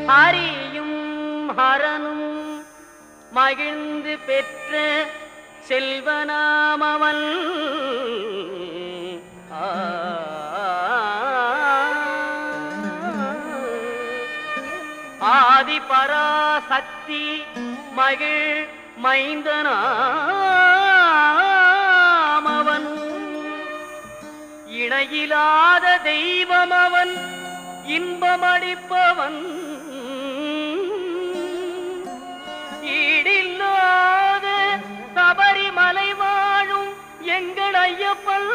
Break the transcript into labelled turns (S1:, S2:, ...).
S1: ஹரியும் ஹரனும் மகிழ்ந்து பெற்ற செல்வனாமவன். ஆதி பராசக்தி மகிழ் மைந்தனாமவன். இணையிலாத தெய்வம் அவன், இன்பமளிப்பவன். ஈடில்லாத சபரிமலை வாழும் எங்கள் ஐயப்பன்.